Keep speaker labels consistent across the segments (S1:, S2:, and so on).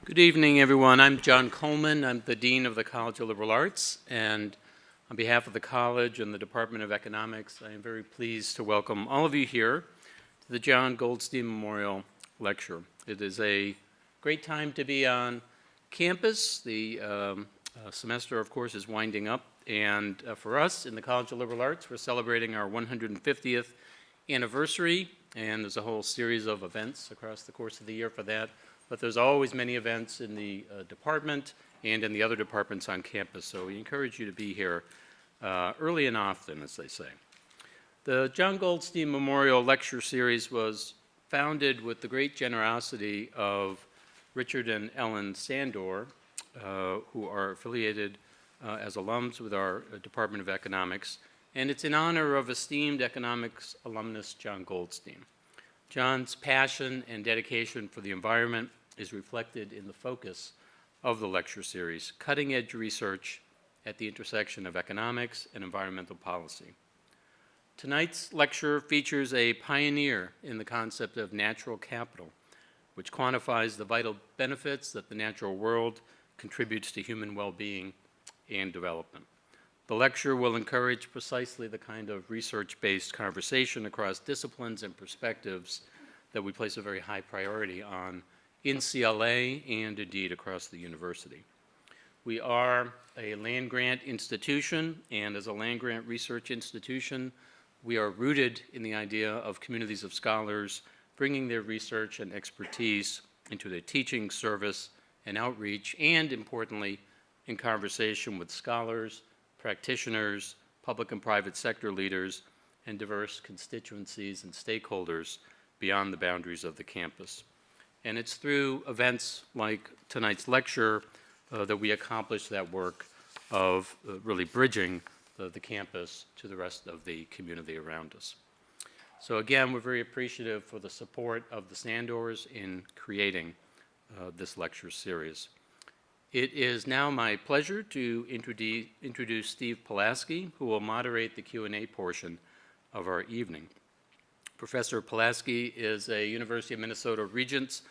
S1: Good evening, everyone. I'm John Coleman. I'm the Dean of the College of Liberal Arts, and on behalf of the College and the Department of Economics, I am very pleased to welcome all of you here to the John Goldstein Memorial Lecture. It is a great time to be on campus. The semester, of course, is winding up, and for us in the College of Liberal Arts, we're celebrating our 150th anniversary, and there's a whole series of events across the course of the year for that. But there's always many events in the department and in the other departments on campus, so we encourage you to be here early and often, as they say. The John Goldstein Memorial Lecture Series was founded with the great generosity of Richard and Ellen Sandor, who are affiliated as alums with our Department of Economics, and it's in honor of esteemed economics alumnus John Goldstein. John's passion and dedication for the environment is reflected in the focus of the lecture series, cutting-edge research at the intersection of economics and environmental policy. Tonight's lecture features a pioneer in the concept of natural capital, which quantifies the vital benefits that the natural world contributes to human well-being and development. The lecture will encourage precisely the kind of research-based conversation across disciplines and perspectives that we place a very high priority on in CLA and indeed across the university. We are a land-grant institution, and as a land-grant research institution, we are rooted in the idea of communities of scholars bringing their research and expertise into their teaching, service, and outreach, and importantly, in conversation with scholars, practitioners, public and private sector leaders, and diverse constituencies and stakeholders beyond the boundaries of the campus. And it's through events like tonight's lecture that we accomplish that work of really bridging the campus to the rest of the community around us. So again, we're very appreciative for the support of the Sandors in creating this lecture series. It is now my pleasure to introduce Steve Pulaski, who will moderate the Q&A portion of our evening. Professor Pulaski is a University of Minnesota Regents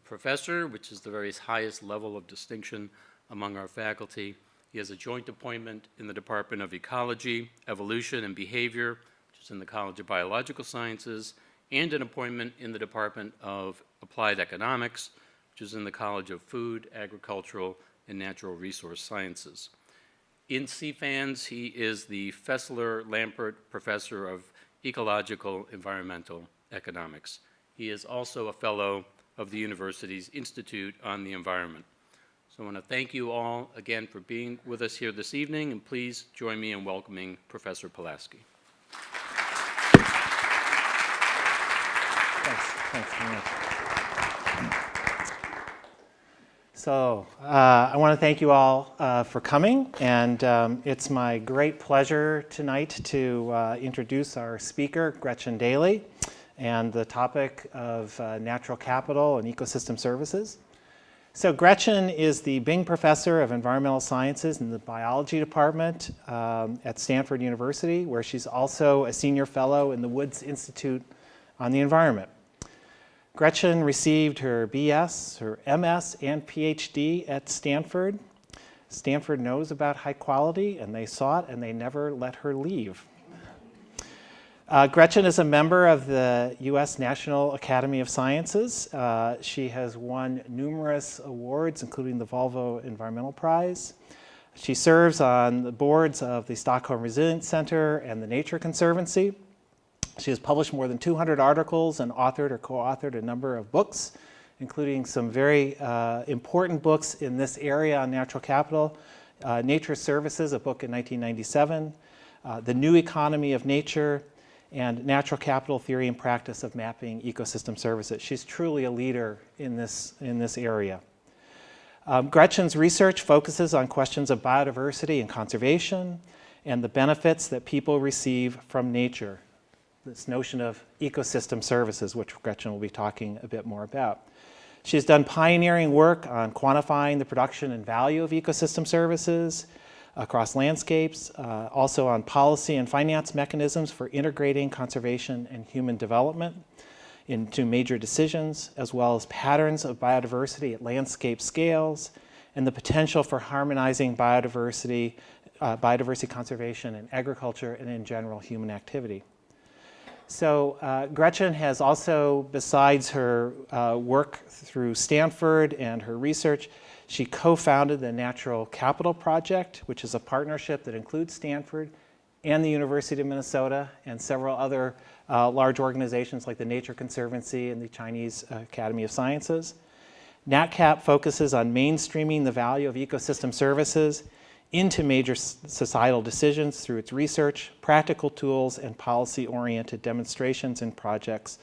S1: professor, which is the very highest level of distinction among our faculty. He has a joint appointment in the Department of Ecology, Evolution, and Behavior, which is in the College of Biological Sciences, and an appointment in the Department of Applied Economics, which is in the College of Food, Agricultural, and Natural Resource Sciences. In CFANS, he is the Fessler-Lampert Professor of Ecological Environmental Economics. He is also a fellow of the university's Institute on the Environment. So I want to thank you all again for being with us here this evening, and please join me in welcoming Professor Pulaski.
S2: Thanks very much. So I want to thank you all for coming, and it's my great pleasure tonight to introduce our speaker, Gretchen Daly, and the topic of natural capital and ecosystem services. So Gretchen is the Bing Professor of Environmental Sciences in the Biology Department at Stanford University, where she's also a senior fellow in the Woods Institute on the Environment. Gretchen received her BS, her MS, and PhD at Stanford. Stanford knows about high quality, and they saw it, and they never let her leave. Gretchen is a member of the U.S. National Academy of Sciences. She has won numerous awards, including the Volvo Environmental Prize. She serves on the boards of the Stockholm Resilience Center and the Nature Conservancy. She has published more than 200 articles and authored or co-authored a number of books, including some very important books in this area on natural capital. Nature Services, a book in 1997, The New Economy of Nature, and Natural Capital Theory and Practice of Mapping Ecosystem Services. She's truly a leader in this area. Gretchen's research focuses on questions of biodiversity and conservation and the benefits that people receive from nature. This notion of ecosystem services, which Gretchen will be talking a bit more about. She has done pioneering work on quantifying the production and value of ecosystem services across landscapes, also on policy and finance mechanisms for integrating conservation and human development. into major decisions, as well as patterns of biodiversity at landscape scales, and the potential for harmonizing biodiversity conservation in agriculture and in general human activity. So Gretchen has also, besides her work through Stanford and her research, she co-founded the Natural Capital Project, which is a partnership that includes Stanford and the University of Minnesota and several other large organizations like the Nature Conservancy and the Chinese Academy of Sciences. NatCap focuses on mainstreaming the value of ecosystem services into major societal decisions through its research, practical tools, and policy-oriented demonstrations and projects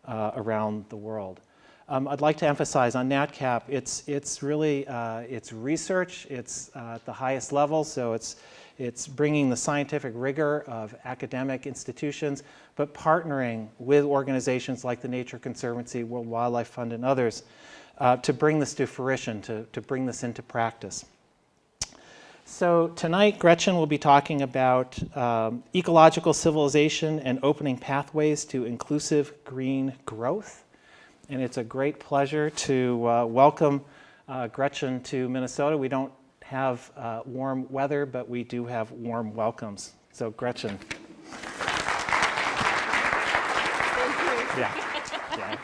S2: around the world. I'd like to emphasize on NatCap, it's really it's research. It's at the highest level, so it's bringing the scientific rigor of academic institutions, but partnering with organizations like the Nature Conservancy, World Wildlife Fund, and others to bring this to fruition, to bring this into practice. So tonight, Gretchen will be talking about ecological civilization and opening pathways to inclusive green growth. And it's a great pleasure to welcome Gretchen to Minnesota. We don't have warm weather, but we do have warm welcomes. So Gretchen.
S3: Thank you.
S2: Yeah.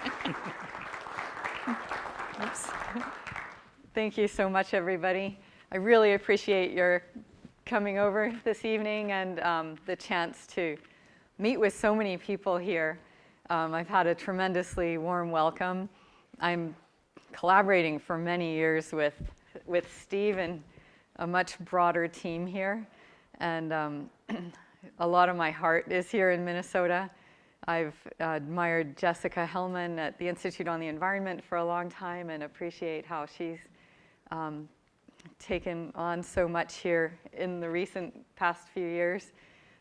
S3: Oops. Thank you so much, everybody. I really appreciate your coming over this evening and the chance to meet with so many people here. I've had a tremendously warm welcome. I'm collaborating for many years with Steve and a much broader team here. And a lot of my heart is here in Minnesota. I've admired Jessica Hellman at the Institute on the Environment for a long time and appreciate how she's taken on so much here in the recent past few years.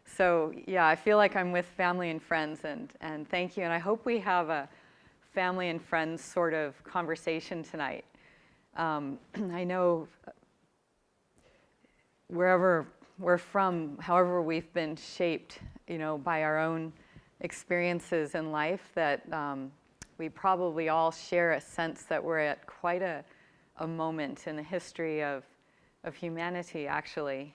S3: So yeah, I feel like I'm with family and friends, and thank you. And I hope we have a family and friends sort of conversation tonight. I know wherever we're from, however we've been shaped, by our own experiences in life, that we probably all share a sense that we're at quite a moment in the history of humanity, actually.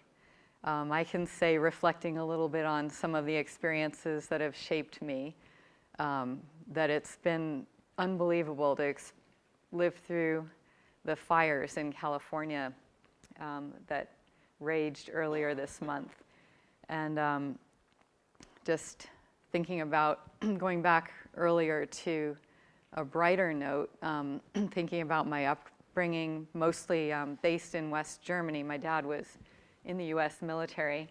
S3: I can say, reflecting a little bit on some of the experiences that have shaped me, that it's been unbelievable to live through the fires in California that raged earlier this month. And just thinking about going back earlier to a brighter note, thinking about my upbringing, mostly based in West Germany. My dad was in the US military,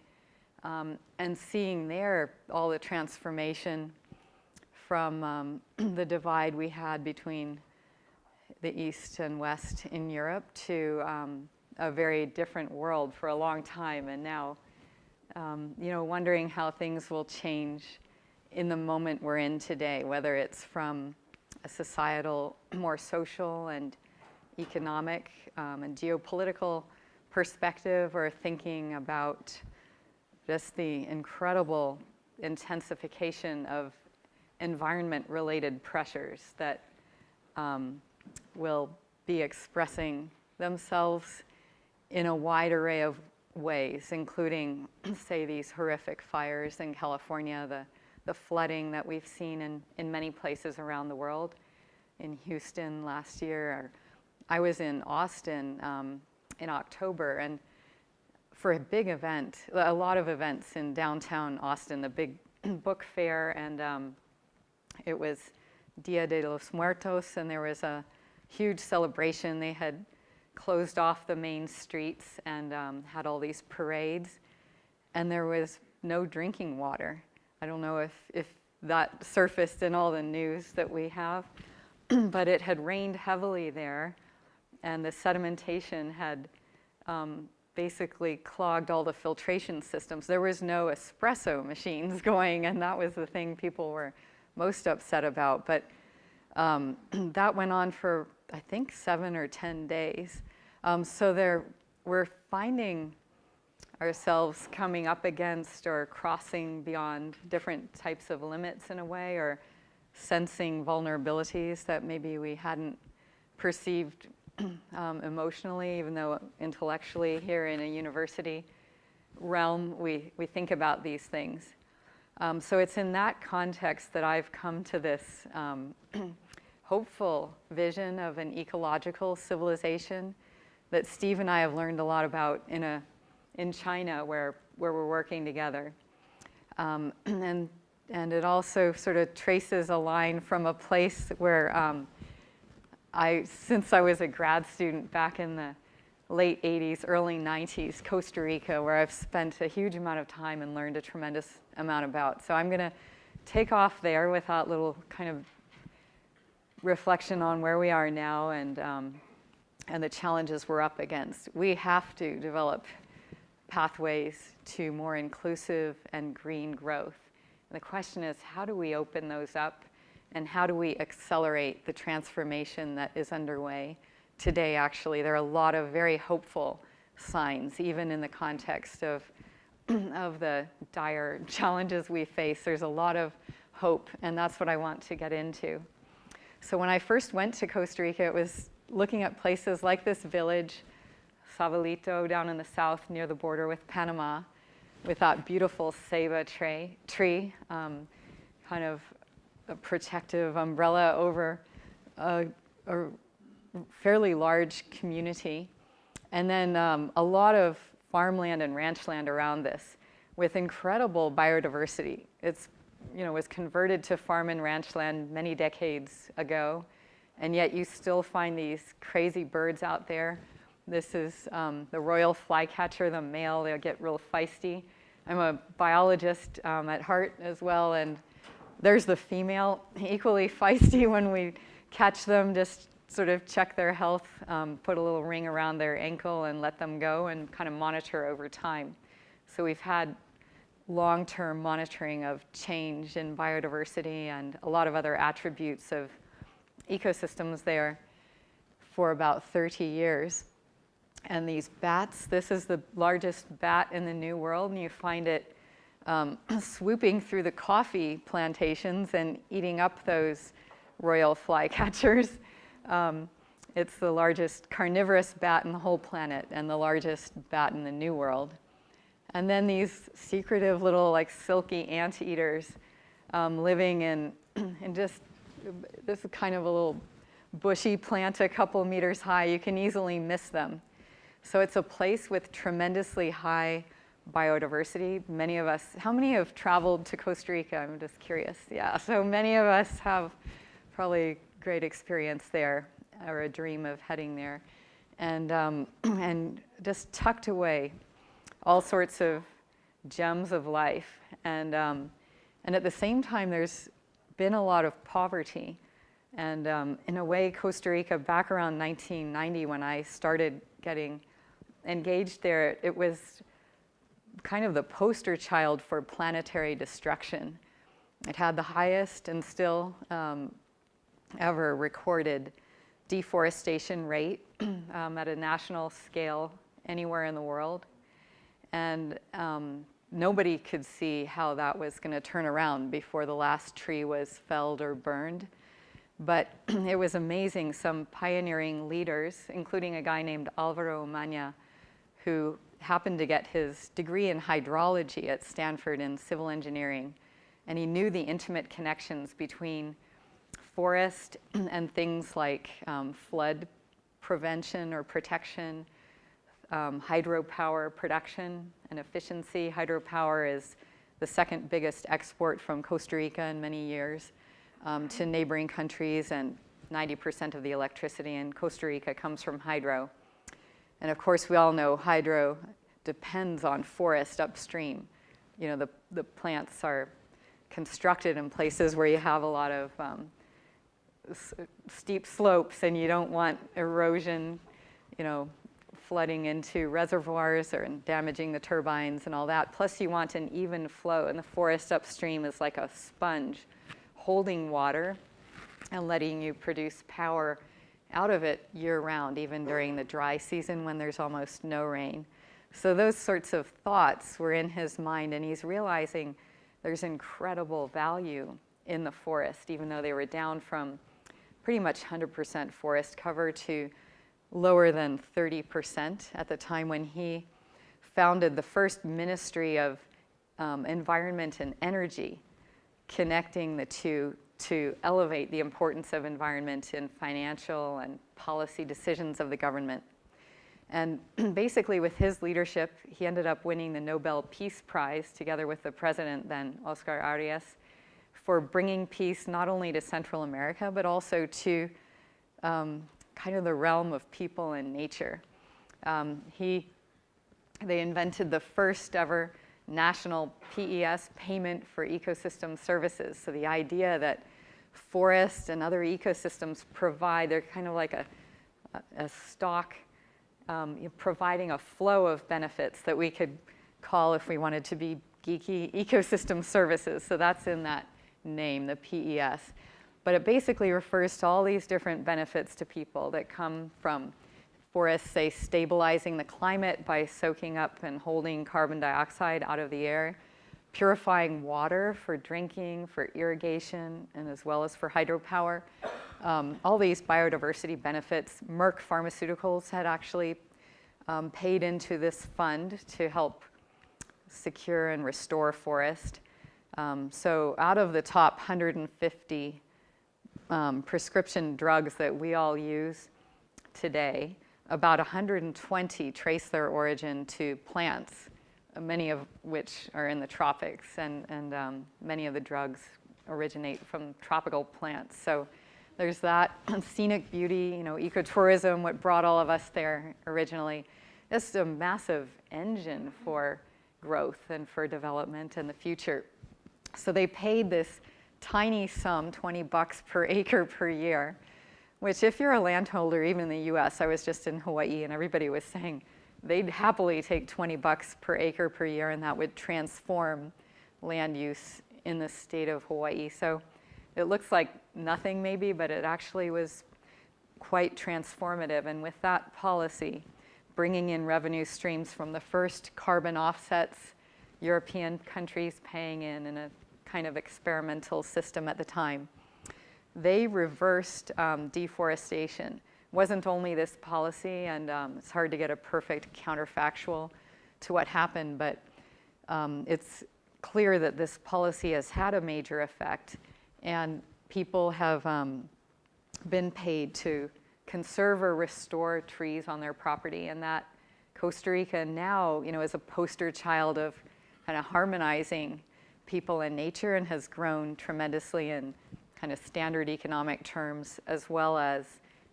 S3: and seeing there all the transformation from the divide we had between the East and West in Europe to a very different world for a long time, and now wondering how things will change in the moment we're in today, whether it's from a societal, more social and economic and geopolitical perspective, or thinking about just the incredible intensification of environment-related pressures that will be expressing themselves in a wide array of ways, including, say, these horrific fires in California, the flooding that we've seen in many places around the world. In Houston last year, I was in Austin in October, and for a big event, a lot of events in downtown Austin, the big book fair, and it was Dia de los Muertos, and there was a huge celebration. They had closed off the main streets and had all these parades, and there was no drinking water. I don't know if that surfaced in all the news that we have, but it had rained heavily there, and the sedimentation had basically clogged all the filtration systems. There was no espresso machines going, and that was the thing people were most upset about. But that went on for, I think, 7 or 10 days. So we're finding ourselves coming up against or crossing beyond different types of limits in a way, or sensing vulnerabilities that maybe we hadn't perceived emotionally, even though intellectually here in a university realm, we think about these things. So it's in that context that I've come to this hopeful vision of an ecological civilization that Steve and I have learned a lot about in China, where we're working together. And it also sort of traces a line from a place where since I was a grad student back in the late 80s, early 90s, Costa Rica, where I've spent a huge amount of time and learned a tremendous amount about. So I'm going to take off there with that little kind of reflection on where we are now and the challenges we're up against. We have to develop pathways to more inclusive and green growth. And the question is, how do we open those up, and how do we accelerate the transformation that is underway today? Actually, there are a lot of very hopeful signs, even in the context of the dire challenges we face. There's a lot of hope, and that's what I want to get into. So when I first went to Costa Rica, it was looking at places like this village, Sabalito, down in the south near the border with Panama, with that beautiful ceiba tree, kind of a protective umbrella over a fairly large community. And then a lot of farmland and ranchland around this with incredible biodiversity. It's, was converted to farm and ranchland many decades ago, and yet you still find these crazy birds out there. This is the royal flycatcher, the male. They'll get real feisty. I'm a biologist at heart as well, and there's the female, equally feisty when we catch them. Just sort of check their health, put a little ring around their ankle and let them go and kind of monitor over time. So we've had long-term monitoring of change in biodiversity and a lot of other attributes of ecosystems there for about 30 years. And these bats, this is the largest bat in the New World, and you find it swooping through the coffee plantations and eating up those royal flycatchers. It's the largest carnivorous bat in the whole planet and the largest bat in the New World. And then these secretive little like silky anteaters living in just, this is kind of a little bushy plant a couple meters high. You can easily miss them. So it's a place with tremendously high biodiversity. Many of us, how many have traveled to Costa Rica? I'm just curious. Yeah, so many of us have probably great experience there or a dream of heading there. And just tucked away all sorts of gems of life. And at the same time, there's been a lot of poverty. And in a way, Costa Rica, back around 1990, when I started getting engaged there, it was kind of the poster child for planetary destruction. It had the highest and still ever recorded deforestation rate at a national scale anywhere in the world. And nobody could see how that was going to turn around before the last tree was felled or burned. But it was amazing. Some pioneering leaders, including a guy named Alvaro Maña, who happened to get his degree in hydrology at Stanford in civil engineering. And he knew the intimate connections between forest and things like flood prevention or protection, hydropower production and efficiency. Hydropower is the second biggest export from Costa Rica in many years to neighboring countries, and 90% of the electricity in Costa Rica comes from hydro. And of course, we all know hydro depends on forest upstream. The plants are constructed in places where you have a lot of steep slopes, and you don't want erosion, flooding into reservoirs or damaging the turbines and all that. Plus, you want an even flow, and the forest upstream is like a sponge holding water and letting you produce power out of it year-round, even during the dry season when there's almost no rain. So those sorts of thoughts were in his mind, and he's realizing there's incredible value in the forest, even though they were down from pretty much 100% forest cover to lower than 30% at the time when he founded the first Ministry of Environment and Energy, connecting the two to elevate the importance of environment in financial and policy decisions of the government. And basically with his leadership, he ended up winning the Nobel Peace Prize together with the president then, Oscar Arias, for bringing peace not only to Central America, but also to kind of the realm of people and nature. They invented the first ever national PES, payment for ecosystem services. So the idea that forests and other ecosystems provide, they're kind of like a stock, providing a flow of benefits that we could call, if we wanted to be geeky, ecosystem services. So that's in that name, the PES. But it basically refers to all these different benefits to people that come from forests, say, stabilizing the climate by soaking up and holding carbon dioxide out of the air, purifying water for drinking, for irrigation, and as well as for hydropower. All these biodiversity benefits. Merck Pharmaceuticals had actually paid into this fund to help secure and restore forest. So out of the top 150 prescription drugs that we all use today, about 120 trace their origin to plants, many of which are in the tropics, and many of the drugs originate from tropical plants. So there's that. Scenic beauty, ecotourism, what brought all of us there originally. It's a massive engine for growth and for development in the future. So they paid this tiny sum, $20 per acre per year, which if you're a landholder, even in the US, I was just in Hawaii and everybody was saying they'd happily take $20 per acre per year and that would transform land use in the state of Hawaii. So it looks like nothing maybe, but it actually was quite transformative. And with that policy, bringing in revenue streams from the first carbon offsets, European countries paying in a kind of experimental system at the time, they reversed deforestation. It wasn't only this policy, and it's hard to get a perfect counterfactual to what happened, but it's clear that this policy has had a major effect, and people have been paid to conserve or restore trees on their property, and that Costa Rica now, is a poster child of kind of harmonizing people and nature, and has grown tremendously in kind of standard economic terms, as well as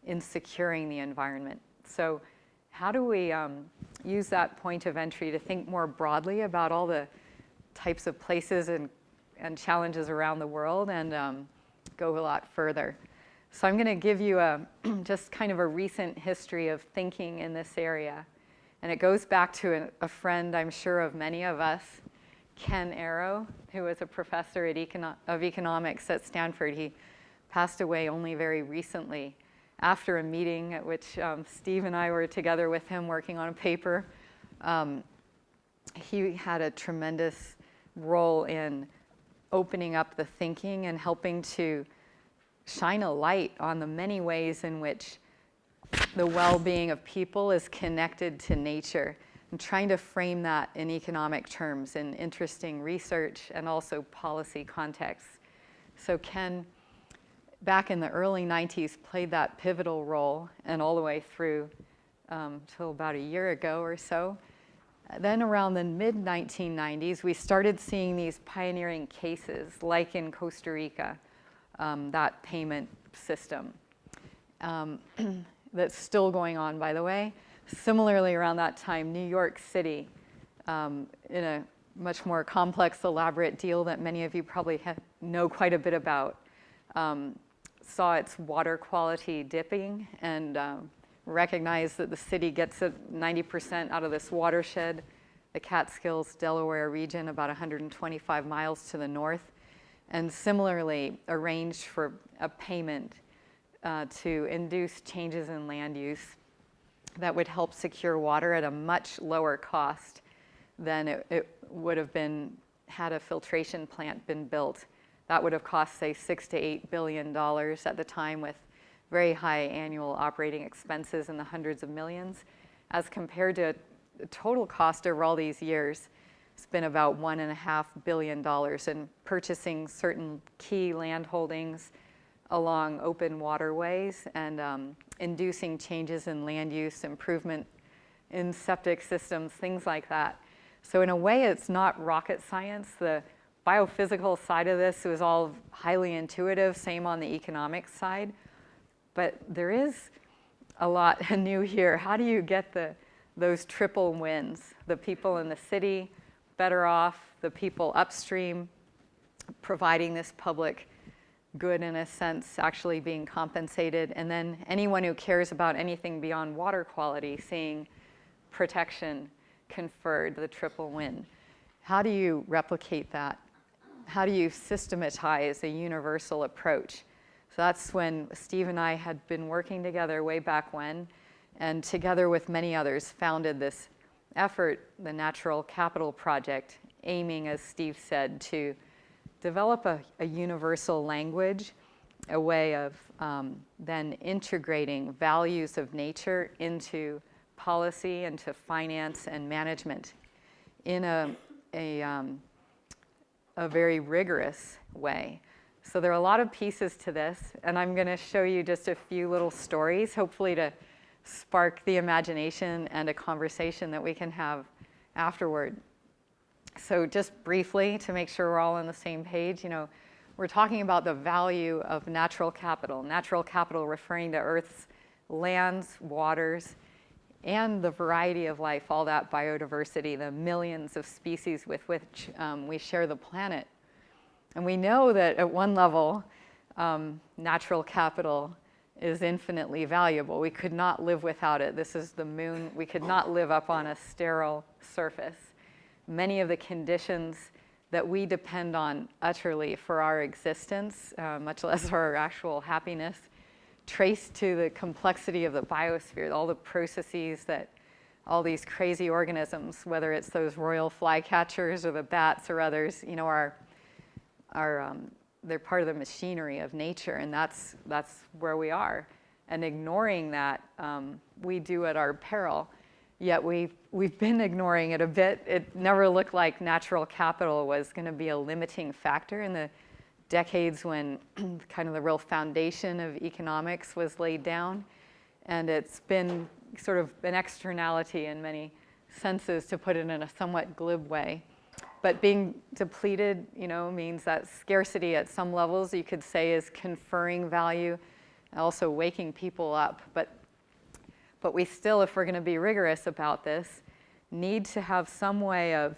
S3: in securing the environment. So how do we use that point of entry to think more broadly about all the types of places and challenges around the world, and go a lot further? So I'm going to give you just kind of a recent history of thinking in this area. And it goes back to a friend, I'm sure, of many of us, Ken Arrow, who was a professor of economics at Stanford. He passed away only very recently after a meeting at which Steve and I were together with him working on a paper. He had a tremendous role in opening up the thinking and helping to shine a light on the many ways in which the well-being of people is connected to nature, and trying to frame that in economic terms in interesting research and also policy contexts. So Ken, back in the early 90s, played that pivotal role, and all the way through till about a year ago or so. Then around the mid-1990s, we started seeing these pioneering cases, like in Costa Rica, that payment system. That's still going on, by the way. Similarly, around that time, New York City, in a much more complex, elaborate deal that many of you probably know quite a bit about, saw its water quality dipping, and recognized that the city gets 90% out of this watershed, the Catskills, Delaware region, about 125 miles to the north, and similarly arranged for a payment to induce changes in land use that would help secure water at a much lower cost than it would have been had a filtration plant been built that would have cost, say, $6 to $8 billion at the time, with very high annual operating expenses in the hundreds of millions, as compared to the total cost over all these years. It's been about $1.5 billion in purchasing certain key land holdings along open waterways and inducing changes in land use, improvement in septic systems, things like that. So in a way, it's not rocket science. The biophysical side of this was all highly intuitive, same on the economic side. But there is a lot new here. How do you get those triple wins? The people in the city better off, the people upstream providing this public good, in a sense, actually being compensated, and then anyone who cares about anything beyond water quality seeing protection conferred, the triple win. How do you replicate that? How do you systematize a universal approach? So that's when Steve and I had been working together way back when, and together with many others founded this effort, the Natural Capital Project, aiming, as Steve said, to develop a universal language, a way of then integrating values of nature into policy, into finance and management in a very rigorous way. So there are a lot of pieces to this, and I'm going to show you just a few little stories, hopefully to spark the imagination and a conversation that we can have afterward. So just briefly, to make sure we're all on the same page, we're talking about the value of natural capital. Natural capital referring to Earth's lands, waters, and the variety of life, all that biodiversity, the millions of species with which we share the planet. And we know that at one level, natural capital is infinitely valuable. We could not live without it. This is the moon. We could not live up on a sterile surface. Many of the conditions that we depend on utterly for our existence, much less our actual happiness, traced to the complexity of the biosphere, all the processes that all these crazy organisms, whether it's those royal flycatchers or the bats or others, they're part of the machinery of nature, and that's where we are. And ignoring that, we do at our peril. Yet we've been ignoring it a bit. It never looked like natural capital was going to be a limiting factor in the decades when kind of the real foundation of economics was laid down. And it's been sort of an externality in many senses, to put it in a somewhat glib way. But being depleted, means that scarcity at some levels, you could say, is conferring value, also waking people up. But we still, if we're going to be rigorous about this, need to have some way of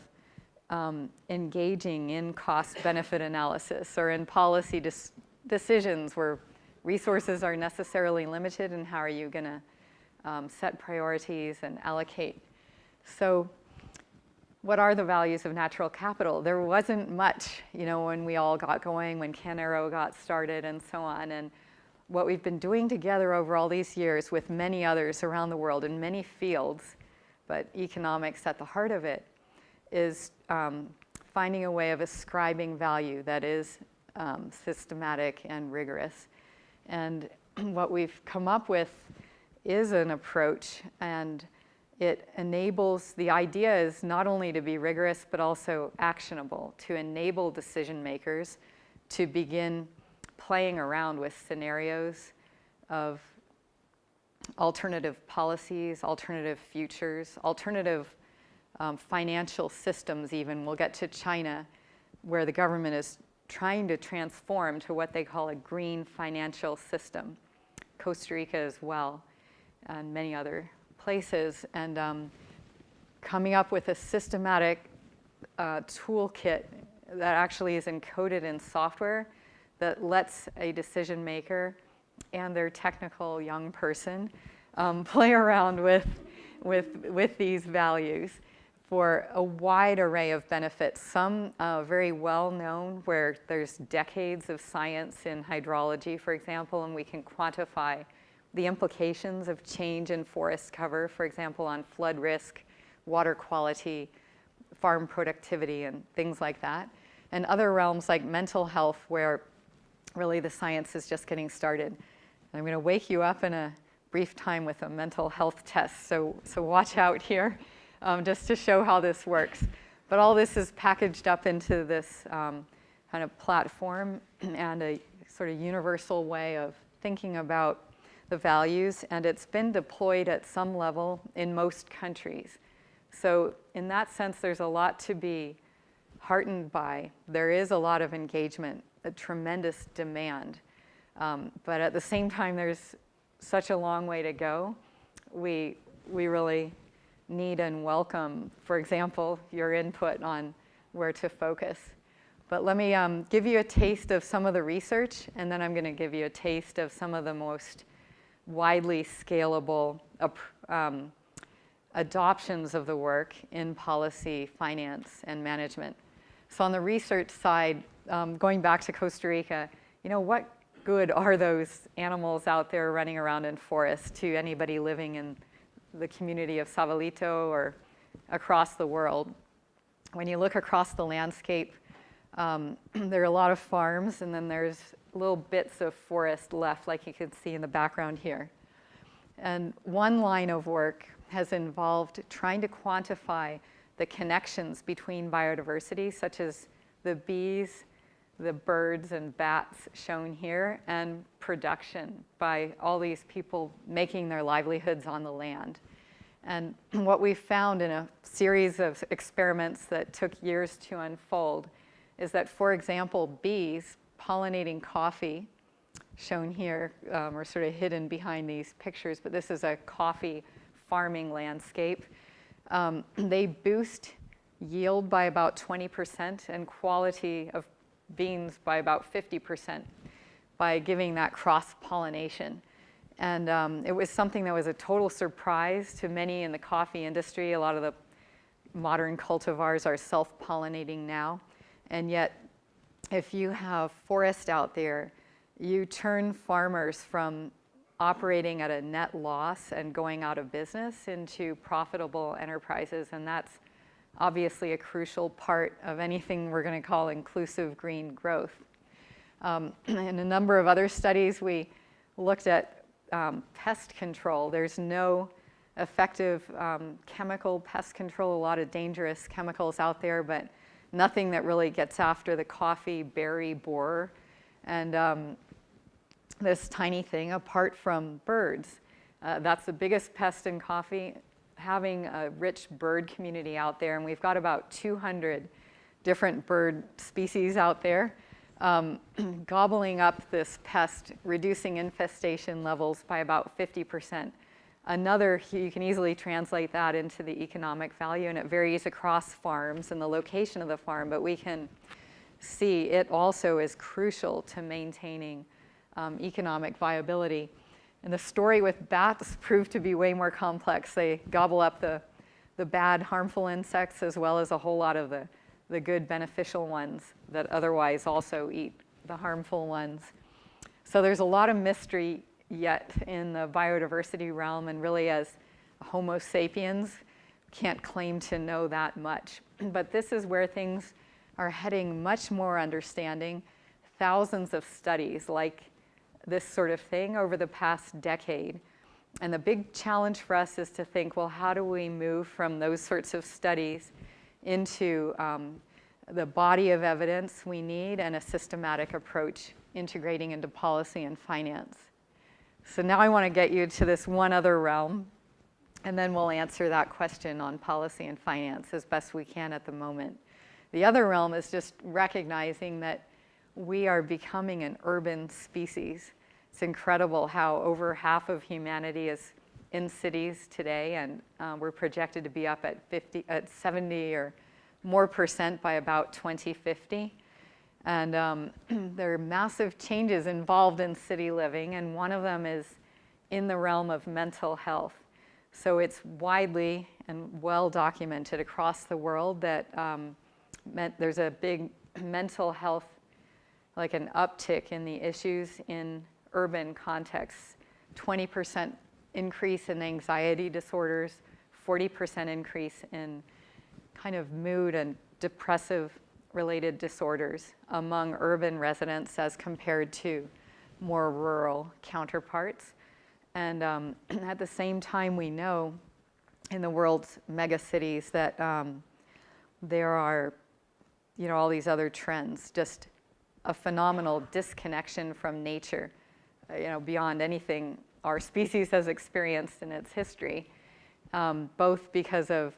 S3: engaging in cost-benefit analysis or in policy decisions where resources are necessarily limited, and how are you going to set priorities and allocate. So what are the values of natural capital? There wasn't much, when we all got going, when Canero got started and so on. And what we've been doing together over all these years with many others around the world in many fields, but economics at the heart of it, is finding a way of ascribing value that is systematic and rigorous. And what we've come up with is an approach, and it enables, the idea is not only to be rigorous, but also actionable, to enable decision makers to begin playing around with scenarios of alternative policies, alternative futures, alternative financial systems even. We'll get to China, where the government is trying to transform to what they call a green financial system. Costa Rica as well, and many other places. And coming up with a systematic toolkit that actually is encoded in software that lets a decision maker and their technical young person play around with these values for a wide array of benefits. Some very well known, where there's decades of science in hydrology, for example, and we can quantify the implications of change in forest cover, for example, on flood risk, water quality, farm productivity, and things like that. and other realms like mental health, where really the science is just getting started. And I'm going to wake you up in a brief time with a mental health test, so watch out here, just to show how this works. But all this is packaged up into this kind of platform and a sort of universal way of thinking about the values, and it's been deployed at some level in most countries. So in that sense, there's a lot to be heartened by. There is a lot of engagement, a tremendous demand. But at the same time, there's such a long way to go. We really need and welcome, for example, your input on where to focus. But let me give you a taste of some of the research, and then I'm going to give you a taste of some of the most widely scalable adoptions of the work in policy, finance, and management. So on the research side, going back to Costa Rica, what good are those animals out there running around in forests to anybody living in the community of Sabalito or across the world? When you look across the landscape, there are a lot of farms, and then there's little bits of forest left, like you can see in the background here. And one line of work has involved trying to quantify the connections between biodiversity, such as the bees, the birds and bats shown here, and production by all these people making their livelihoods on the land. And what we found in a series of experiments that took years to unfold is that, for example, bees pollinating coffee, shown here, or sort of hidden behind these pictures, but this is a coffee farming landscape. They boost yield by about 20% and quality of beans by about 50% by giving that cross-pollination. And it was something that was a total surprise to many in the coffee industry. A lot of the modern cultivars are self-pollinating now. And yet, if you have forest out there, you turn farmers from operating at a net loss and going out of business into profitable enterprises. And that's obviously a crucial part of anything we're going to call inclusive green growth. In a number of other studies, we looked at pest control. There's no effective chemical pest control, a lot of dangerous chemicals out there, but nothing that really gets after the coffee berry borer. And this tiny thing, apart from birds, that's the biggest pest in coffee, having a rich bird community out there. And we've got about 200 different bird species out there, gobbling up this pest, reducing infestation levels by about 50%. Another, you can easily translate that into the economic value, and it varies across farms and the location of the farm, but we can see it also is crucial to maintaining economic viability. And the story with bats proved to be way more complex. They gobble up the bad, harmful insects, as well as a whole lot of the good, beneficial ones that otherwise also eat the harmful ones. So there's a lot of mystery yet in the biodiversity realm, and really as Homo sapiens can't claim to know that much. But this is where things are heading much more understanding. Thousands of studies like this sort of thing over the past decade. And the big challenge for us is to think, well, how do we move from those sorts of studies into the body of evidence we need and a systematic approach integrating into policy and finance? So now I want to get you to this one other realm, and then we'll answer that question on policy and finance as best we can at the moment. The other realm is just recognizing that we are becoming an urban species. It's incredible how over half of humanity is in cities today, and we're projected to be up at 70 or more % by about 2050. And there are massive changes involved in city living, and one of them is in the realm of mental health. So it's widely and well documented across the world that there's a big mental health, like an uptick in the issues in urban contexts. 20% increase in anxiety disorders, 40% increase in kind of mood and depressive related disorders among urban residents as compared to more rural counterparts. And at the same time, we know in the world's megacities that there are, all these other trends, just a phenomenal disconnection from nature, beyond anything our species has experienced in its history, both because of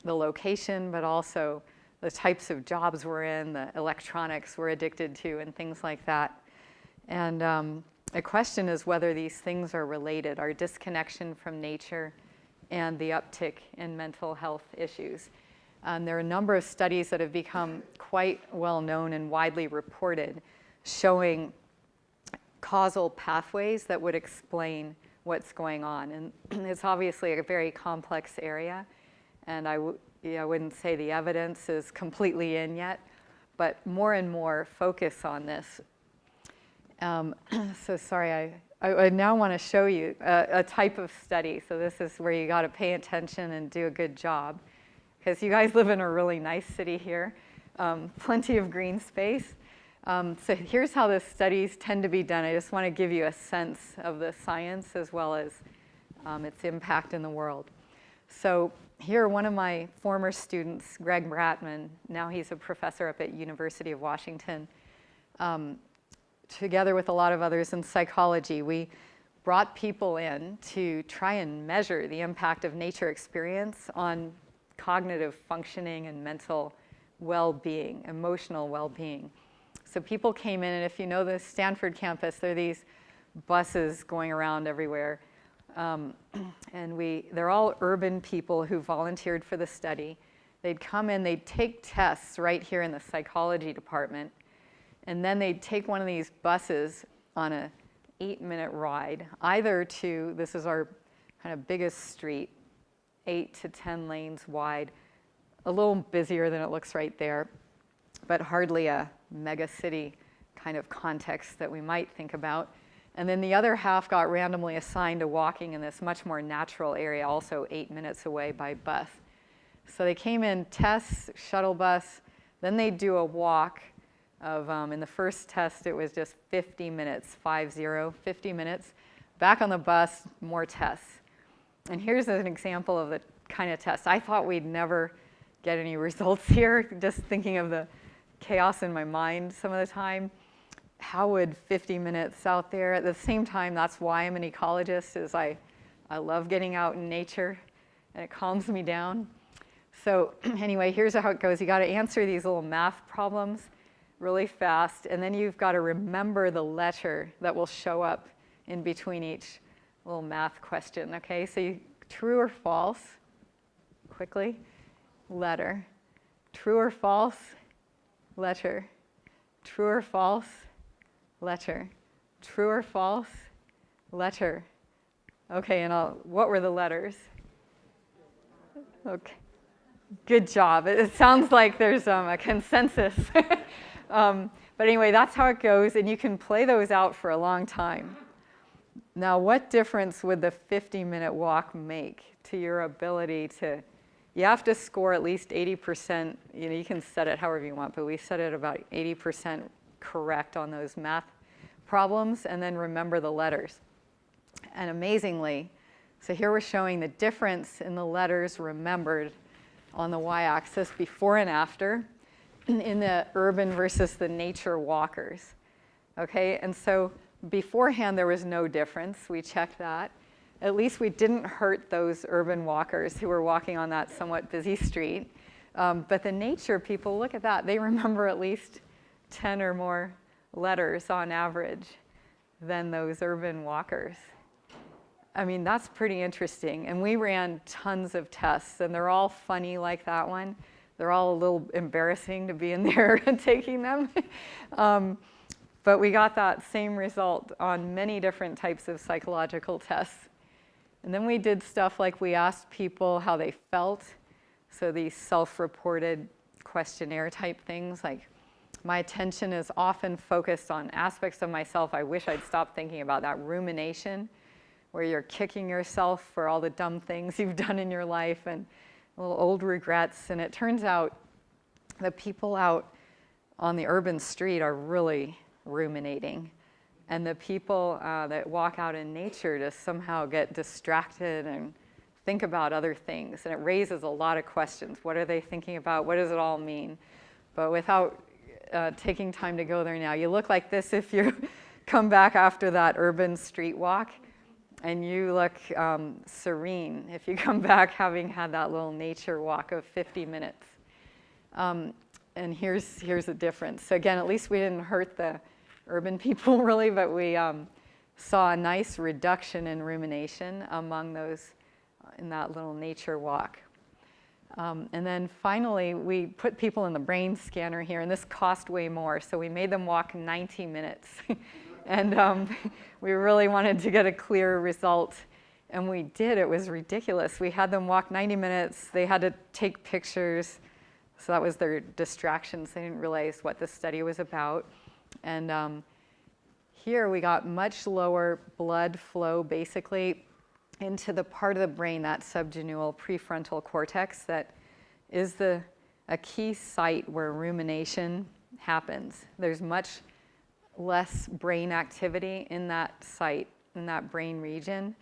S3: the location, but also the types of jobs we're in, the electronics we're addicted to, and things like that. And the question is whether these things are related, our disconnection from nature and the uptick in mental health issues. There are a number of studies that have become quite well known and widely reported showing causal pathways that would explain what's going on. And it's obviously a very complex area, and I wouldn't say the evidence is completely in yet, but more and more focus on this. So sorry, I now want to show you a type of study. So this is where you got to pay attention and do a good job, because you guys live in a really nice city here, plenty of green space. So here's how the studies tend to be done. I just want to give you a sense of the science as well as its impact in the world. So here, one of my former students, Greg Bratman, now he's a professor up at University of Washington, together with a lot of others in psychology, we brought people in to try and measure the impact of nature experience on cognitive functioning and mental well-being, emotional well-being. So people came in, and if you know the Stanford campus, there are these buses going around everywhere. And they're all urban people who volunteered for the study. They'd come in, they'd take tests right here in the psychology department, and then they'd take one of these buses on a 8-minute ride, either to, this is our kind of biggest street, 8 to 10 lanes wide, a little busier than it looks right there, but hardly a mega city kind of context that we might think about. And then the other half got randomly assigned to walking in this much more natural area, also 8 minutes away by bus. So they came in, tests, shuttle bus, then they'd do a walk of, in the first test, it was just 50 minutes, 50 minutes. Back on the bus, more tests. And here's an example of the kind of test. I thought we'd never get any results here, just thinking of the chaos in my mind some of the time. How would 50 minutes out there? At the same time, that's why I'm an ecologist, is I love getting out in nature, and it calms me down. So anyway, here's how it goes. You got to answer these little math problems really fast, and then you've got to remember the letter that will show up in between each little math question, okay? So true or false, quickly, letter. True or false, letter. True or false, letter. True or false, letter. Okay, and what were the letters? Okay, good job. It sounds like there's a consensus. But anyway, that's how it goes, and you can play those out for a long time. Now, what difference would the 50-minute walk make to your ability to, you have to score at least 80%, you can set it however you want, but we set it about 80% correct on those math problems, and then remember the letters. And amazingly, so here we're showing the difference in the letters remembered on the y-axis before and after in the urban versus the nature walkers. Okay, and so beforehand there was no difference. We checked that. At least we didn't hurt those urban walkers who were walking on that somewhat busy street. But the nature people, look at that. They remember at least 10 or more letters on average than those urban walkers. I mean, that's pretty interesting. And we ran tons of tests, and they're all funny like that one. They're all a little embarrassing to be in there and taking them. But we got that same result on many different types of psychological tests. And then we did stuff like we asked people how they felt. So these self-reported questionnaire type things, like my attention is often focused on aspects of myself I wish I'd stopped thinking about, that rumination, where you're kicking yourself for all the dumb things you've done in your life and little old regrets. And it turns out the people out on the urban street are really ruminating. And the people that walk out in nature just somehow get distracted and think about other things. And it raises a lot of questions. What are they thinking about? What does it all mean? But without taking time to go there now, you look like this if you come back after that urban street walk. And you look serene if you come back having had that little nature walk of 50 minutes. And here's the difference. So again, at least we didn't hurt the urban people really, but we saw a nice reduction in rumination among those in that little nature walk. And then finally, we put people in the brain scanner here, and this cost way more. So we made them walk 90 minutes. And we really wanted to get a clear result. And we did. It was ridiculous. We had them walk 90 minutes. They had to take pictures. So that was their distractions. They didn't realize what the study was about. And here we got much lower blood flow, basically, into the part of the brain, that subgenual prefrontal cortex, that is a key site where rumination happens. There's much less brain activity in that site, in that brain region,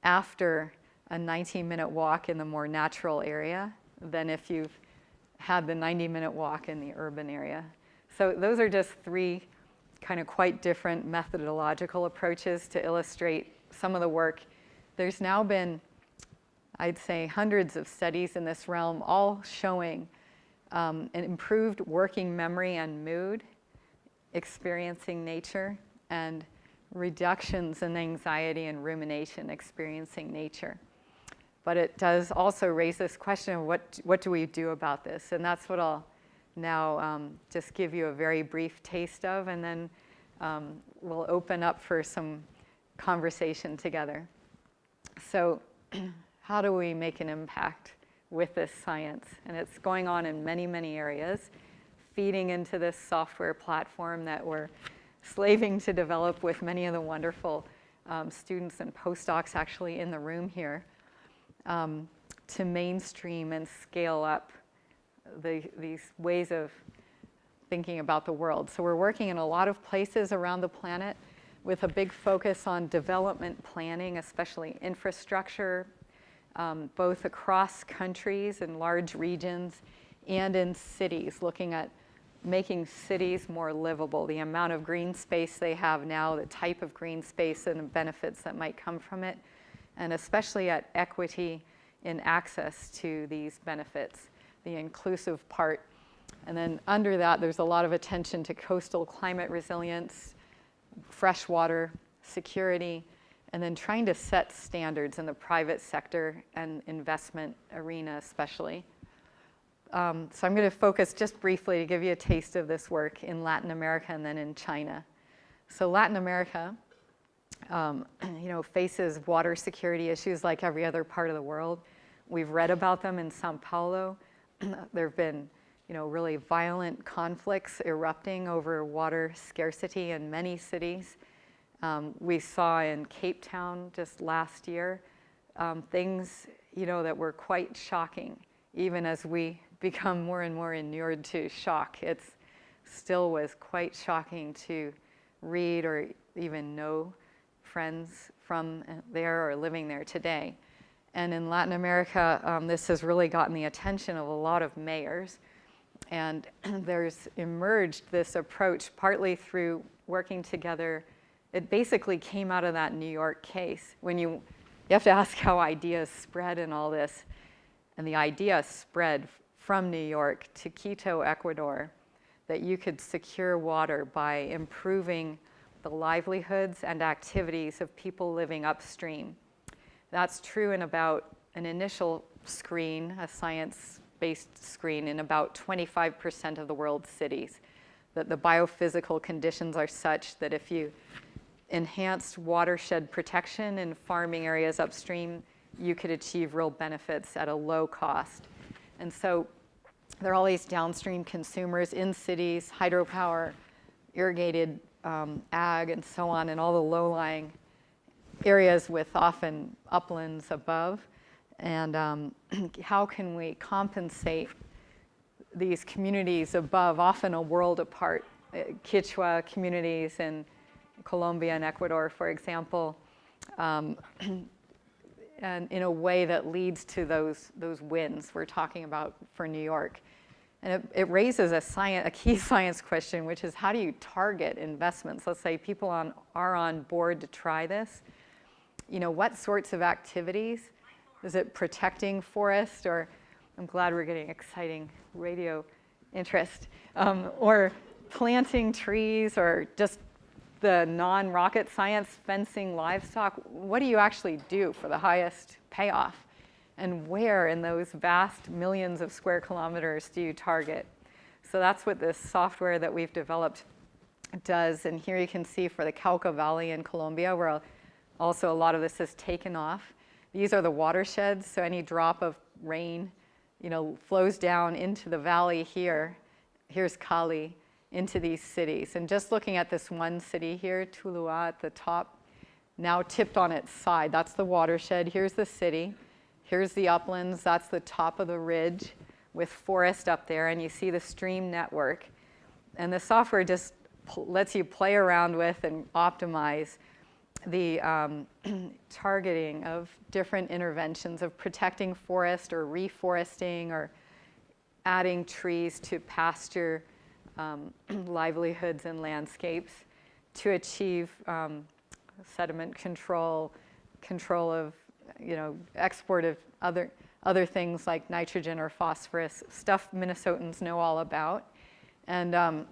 S3: after a 90-minute walk in the more natural area than if you've had the 90-minute walk in the urban area. So those are just three kind of quite different methodological approaches to illustrate some of the work. There's now been, I'd say, hundreds of studies in this realm, all showing an improved working memory and mood, experiencing nature, and reductions in anxiety and rumination, experiencing nature. But it does also raise this question of what do we do about this? And that's what I'll now just give you a very brief taste of, and then we'll open up for some conversation together. So how do we make an impact with this science? And it's going on in many, many areas, feeding into this software platform that we're slaving to develop with many of the wonderful students and postdocs actually in the room here, to mainstream and scale up these ways of thinking about the world. So we're working in a lot of places around the planet with a big focus on development planning, especially infrastructure, both across countries and large regions and in cities, looking at making cities more livable, the amount of green space they have now, the type of green space and the benefits that might come from it, and especially at equity in access to these benefits, the inclusive part. And then under that, there's a lot of attention to coastal climate resilience, freshwater security, and then trying to set standards in the private sector and investment arena especially. So I'm going to focus just briefly to give you a taste of this work in Latin America and then in China. So Latin America, faces water security issues like every other part of the world. We've read about them in Sao Paulo. There have been really violent conflicts erupting over water scarcity in many cities. We saw in Cape Town just last year things that were quite shocking, even as we become more and more inured to shock. It still was quite shocking to read or even know friends from there or living there today. And in Latin America, this has really gotten the attention of a lot of mayors. And there's emerged this approach partly through working together. It basically came out of that New York case. When you have to ask how ideas spread and all this. And the idea spread from New York to Quito, Ecuador, that you could secure water by improving the livelihoods and activities of people living upstream. That's true in about an initial screen, a science-based screen, in about 25% of the world's cities. That the biophysical conditions are such that if you enhanced watershed protection in farming areas upstream, you could achieve real benefits at a low cost. And so there are all these downstream consumers in cities, hydropower, irrigated ag, and so on, and all the low-lying areas with often uplands above. And how can we compensate these communities above, often a world apart, Quechua communities in Colombia and Ecuador, for example, and in a way that leads to those wins we're talking about for New York. And it raises a key science question, which is how do you target investments? Let's say people are on board to try this. What sorts of activities? Is it protecting forest, or I'm glad we're getting exciting radio interest, or planting trees, or just the non-rocket science fencing livestock? What do you actually do for the highest payoff? And where in those vast millions of square kilometers do you target? So that's what this software that we've developed does. And here you can see for the Cauca Valley in Colombia, where also a lot of this is taken off. These are the watersheds, so any drop of rain, flows down into the valley here. Here's Cali, into these cities. And just looking at this one city here, Tuluá at the top, now tipped on its side. That's the watershed. Here's the city. Here's the uplands. That's the top of the ridge with forest up there. And you see the stream network. And the software just lets you play around with and optimize the targeting of different interventions of protecting forest or reforesting or adding trees to pasture livelihoods and landscapes to achieve sediment control of, export of other things like nitrogen or phosphorus, stuff Minnesotans know all about. And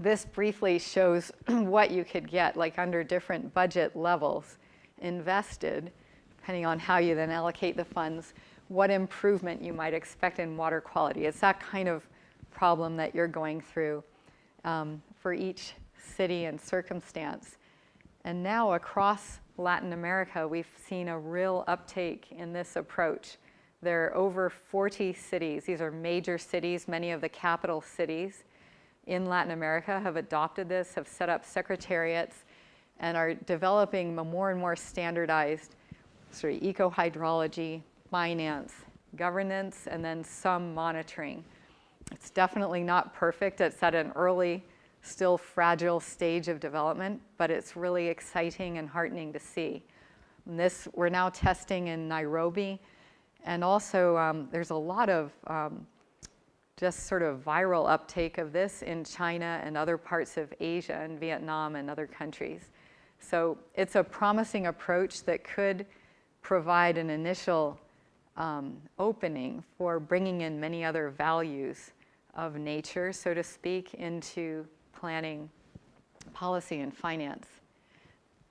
S3: this briefly shows what you could get, like under different budget levels invested, depending on how you then allocate the funds, what improvement you might expect in water quality. It's that kind of problem that you're going through for each city and circumstance. And now across Latin America, we've seen a real uptake in this approach. There are over 40 cities. These are major cities. Many of the capital cities in Latin America have adopted this, have set up secretariats, and are developing more and more standardized sort of eco-hydrology, finance, governance, and then some monitoring. It's definitely not perfect. It's at an early, still fragile stage of development, but it's really exciting and heartening to see. And this we're now testing in Nairobi, and also there's a lot of just sort of viral uptake of this in China and other parts of Asia and Vietnam and other countries. So it's a promising approach that could provide an initial opening for bringing in many other values of nature, so to speak, into planning, policy, and finance.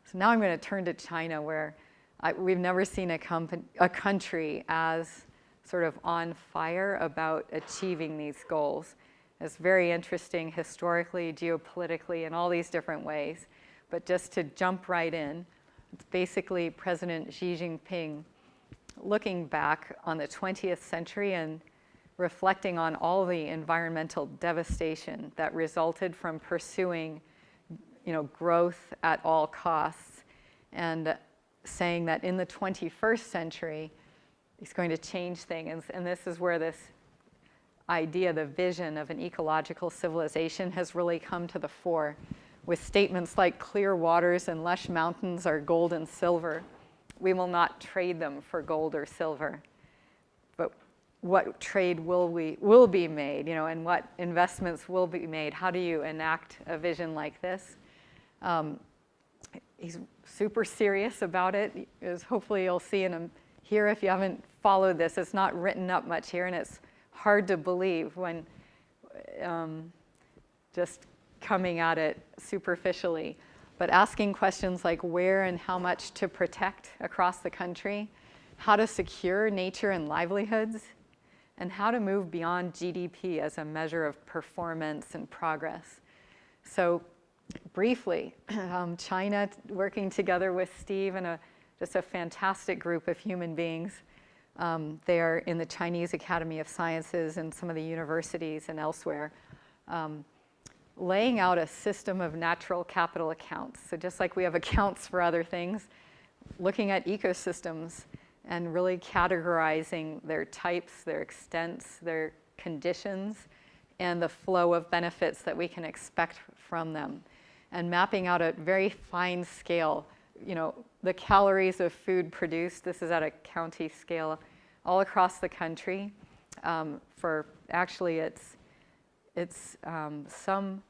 S3: So now I'm going to turn to China, where we've never seen a country as sort of on fire about achieving these goals. It's very interesting historically, geopolitically, in all these different ways. But just to jump right in, it's basically President Xi Jinping looking back on the 20th century and reflecting on all the environmental devastation that resulted from pursuing, growth at all costs, and saying that in the 21st century, he's going to change things. And this is where this idea, the vision of an ecological civilization has really come to the fore, with statements like clear waters and lush mountains are gold and silver. We will not trade them for gold or silver. But what trade will be made, and what investments will be made? How do you enact a vision like this? He's super serious about it, as hopefully you'll see here if you haven't followed this. It's not written up much here, and it's hard to believe when just coming at it superficially. But asking questions like where and how much to protect across the country, how to secure nature and livelihoods, and how to move beyond GDP as a measure of performance and progress. So briefly, China working together with Steve and just a fantastic group of human beings. They are in the Chinese Academy of Sciences and some of the universities and elsewhere, laying out a system of natural capital accounts. So just like we have accounts for other things, looking at ecosystems and really categorizing their types, their extents, their conditions, and the flow of benefits that we can expect from them. And mapping out at very fine scale, the calories of food produced, this is at a county scale, all across the country. For actually, it's some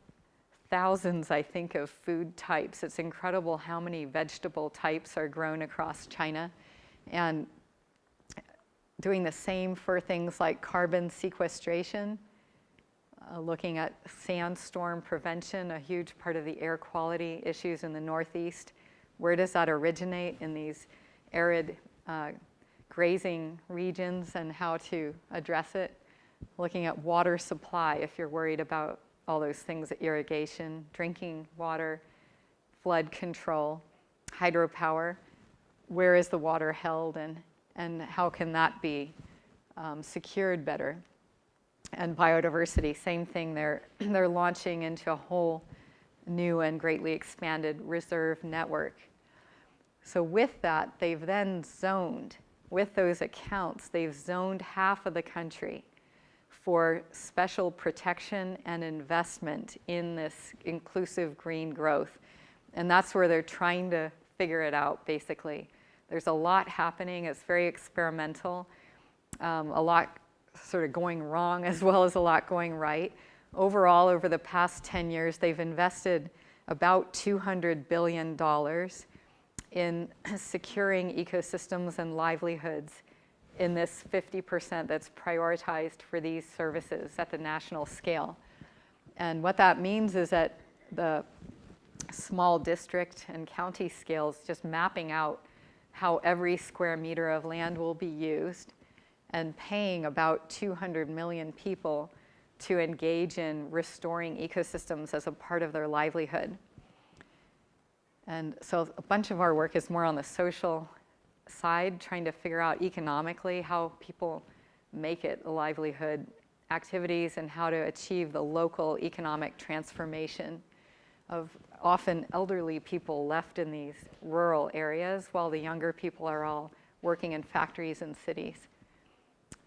S3: thousands, I think, of food types. It's incredible how many vegetable types are grown across China. And doing the same for things like carbon sequestration, looking at sandstorm prevention, a huge part of the air quality issues in the Northeast. Where does that originate in these arid grazing regions, and how to address it? Looking at water supply, if you're worried about all those things, irrigation, drinking water, flood control, hydropower. Where is the water held, and how can that be secured better? And biodiversity, same thing. They're launching into a whole new and greatly expanded reserve network. So with that, they've then zoned, with those accounts, they've zoned half of the country for special protection and investment in this inclusive green growth. And that's where they're trying to figure it out, basically. There's a lot happening. It's very experimental. A lot sort of going wrong as well as a lot going right. Overall, over the past 10 years, they've invested about $200 billion in securing ecosystems and livelihoods in this 50% that's prioritized for these services at the national scale. And what that means is that the small district and county scales, just mapping out how every square meter of land will be used, and paying about 200 million people to engage in restoring ecosystems as a part of their livelihood. And so a bunch of our work is more on the social side, trying to figure out economically how people make it a livelihood activities and how to achieve the local economic transformation of often elderly people left in these rural areas while the younger people are all working in factories and cities.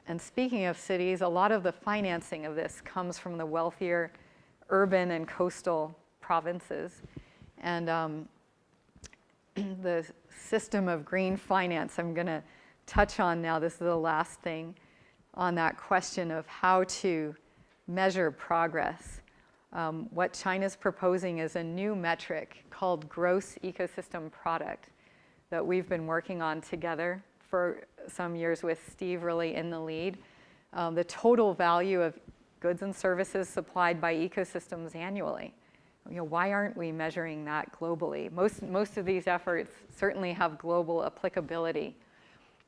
S3: And speaking of cities, a lot of the financing of this comes from the wealthier urban and coastal provinces. And the system of green finance, I'm going to touch on now. This is the last thing on that question of how to measure progress. What China's proposing is a new metric called gross ecosystem product that we've been working on together for some years with Steve really in the lead. The total value of goods and services supplied by ecosystems annually. Why aren't we measuring that globally? Most of these efforts certainly have global applicability.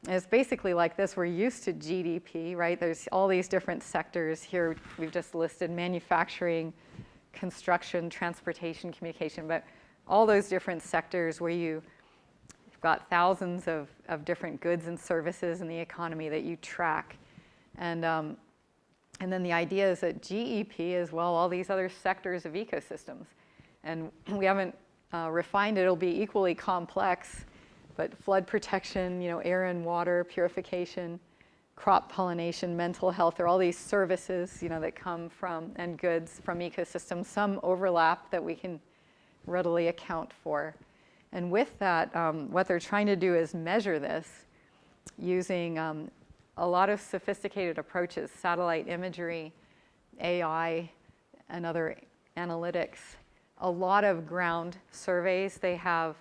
S3: And it's basically like this. We're used to GDP, right? There's all these different sectors here. We've just listed manufacturing, construction, transportation, communication, but all those different sectors where you've got thousands of different goods and services in the economy that you track. And then the idea is that GEP as well, all these other sectors of ecosystems. And we haven't refined it. It'll be equally complex, but flood protection, air and water purification, crop pollination, mental health, there are all these services, that come from, and goods from ecosystems, some overlap that we can readily account for. And with that, what they're trying to do is measure this using a lot of sophisticated approaches, satellite imagery, AI, and other analytics. A lot of ground surveys. They have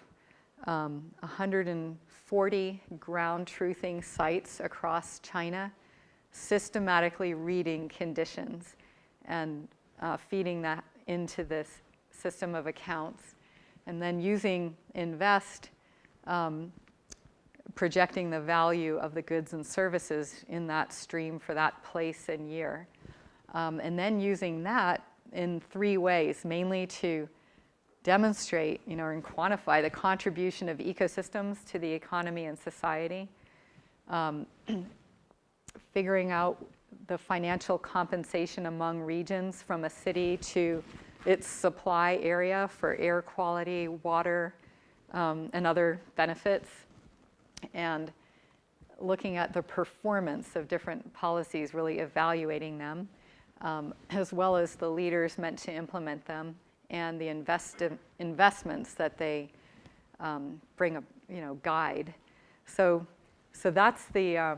S3: 140 ground truthing sites across China, systematically reading conditions and feeding that into this system of accounts. And then using Invest, projecting the value of the goods and services in that stream for that place and year. And then using that in 3 ways, mainly to demonstrate, and quantify the contribution of ecosystems to the economy and society, figuring out the financial compensation among regions from a city to its supply area for air quality, water, and other benefits, and looking at the performance of different policies, really evaluating them. as well as the leaders meant to implement them and the investments that they bring a guide. So that's the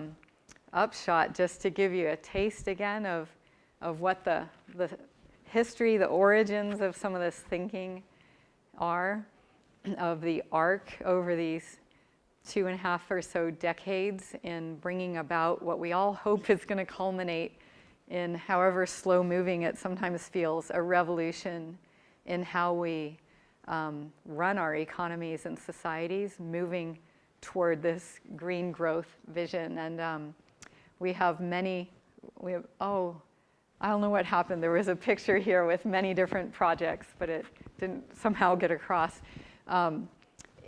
S3: upshot, just to give you a taste again of what the history, the origins of some of this thinking are, of the arc over these 2.5 or so decades in bringing about what we all hope is going to culminate in, however slow moving it sometimes feels, a revolution in how we run our economies and societies, moving toward this green growth vision. And we have oh, I don't know what happened. There was a picture here with many different projects, but it didn't somehow get across.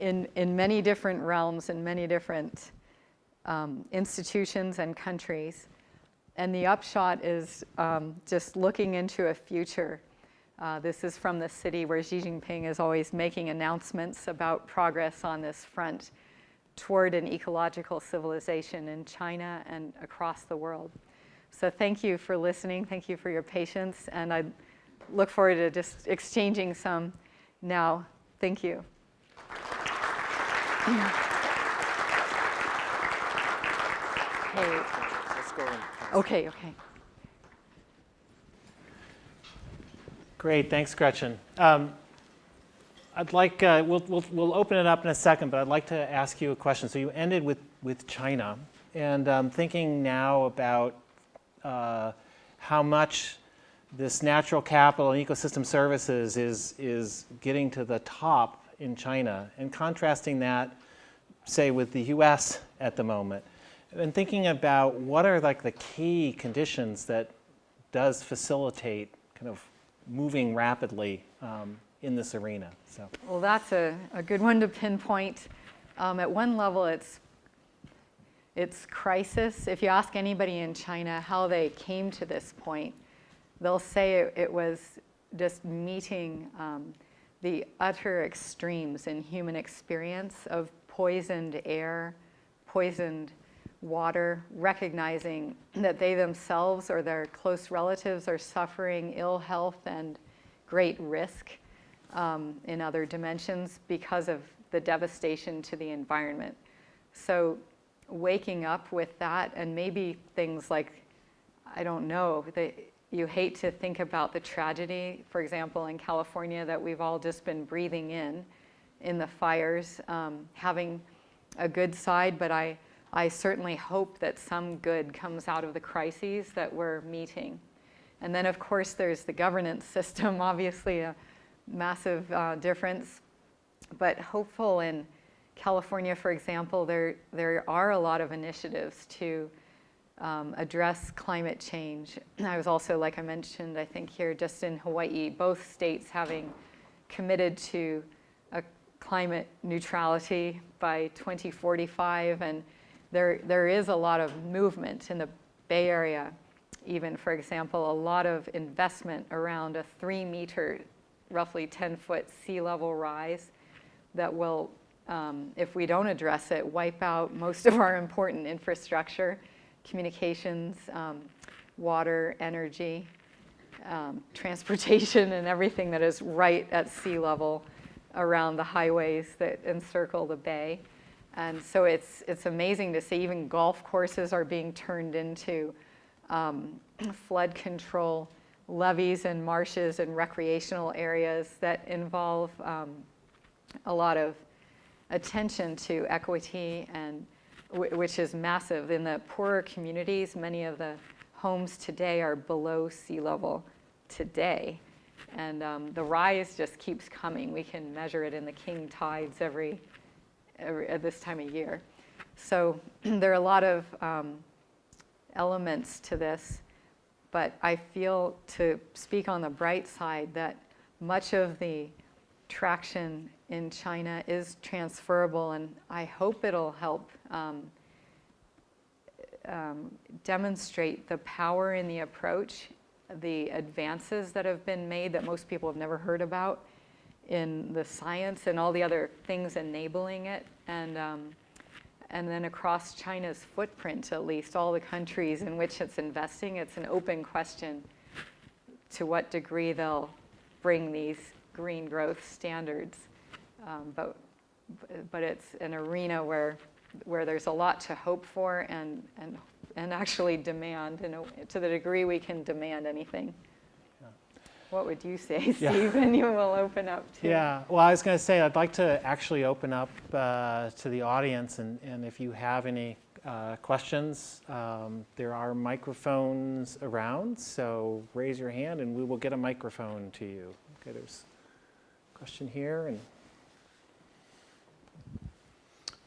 S3: In many different realms, in many different institutions and countries. And the upshot is just looking into a future. This is from the city where Xi Jinping is always making announcements about progress on this front toward an ecological civilization in China and across the world. So thank you for listening. Thank you for your patience. And I look forward to just exchanging some now. Thank you. Hey.
S1: Let's go in.
S3: Okay.
S2: Great, thanks, Gretchen. I'd like, we'll open it up in a second, but I'd like to ask you a question. So you ended with China, and thinking now about how much this natural capital and ecosystem services is getting to the top in China, and contrasting that, say, with the US at the moment, and thinking about what are like the key conditions that does facilitate kind of moving rapidly in this arena. So.
S3: Well, that's a good one to pinpoint. At one level, it's crisis. If you ask anybody in China how they came to this point, they'll say it was just meeting the utter extremes in human experience of poisoned air, poisoned water, recognizing that they themselves or their close relatives are suffering ill health and great risk in other dimensions because of the devastation to the environment. So waking up with that, and maybe things like, I don't know, you hate to think about the tragedy, for example, in California that we've all just been breathing in the fires, having a good side, but I certainly hope that some good comes out of the crises that we're meeting. And then, of course, there's the governance system, obviously a massive difference, but hopeful in California, for example, there are a lot of initiatives to address climate change. I was also, like I mentioned, I think here just in Hawaii, both states having committed to a climate neutrality by 2045, and there is a lot of movement in the Bay Area, even, for example, a lot of investment around a 3-meter, roughly 10-foot sea level rise that will, if we don't address it, wipe out most of our important infrastructure, communications, water, energy, transportation, and everything that is right at sea level around the highways that encircle the bay. And so it's amazing to see even golf courses are being turned into flood control levees and marshes and recreational areas that involve a lot of attention to equity, and which is massive. In the poorer communities, many of the homes today are below sea level today. And the rise just keeps coming. We can measure it in the king tides every at this time of year. So there are a lot of elements to this, but I feel, to speak on the bright side, that much of the traction in China is transferable, and I hope it'll help demonstrate the power in the approach, the advances that have been made that most people have never heard about in the science and all the other things enabling it, and then across China's footprint, at least all the countries in which it's investing, it's an open question to what degree they'll bring these green growth standards. But it's an arena where there's a lot to hope for and actually demand, to the degree we can demand anything. What would you say, Steve?
S2: Yeah.
S3: And you will open up too.
S2: Yeah, well, I was going to say I'd like to actually open up to the audience, and if you have any questions, there are microphones around, so raise your hand and we will get a microphone to you. Okay, there's a question here. And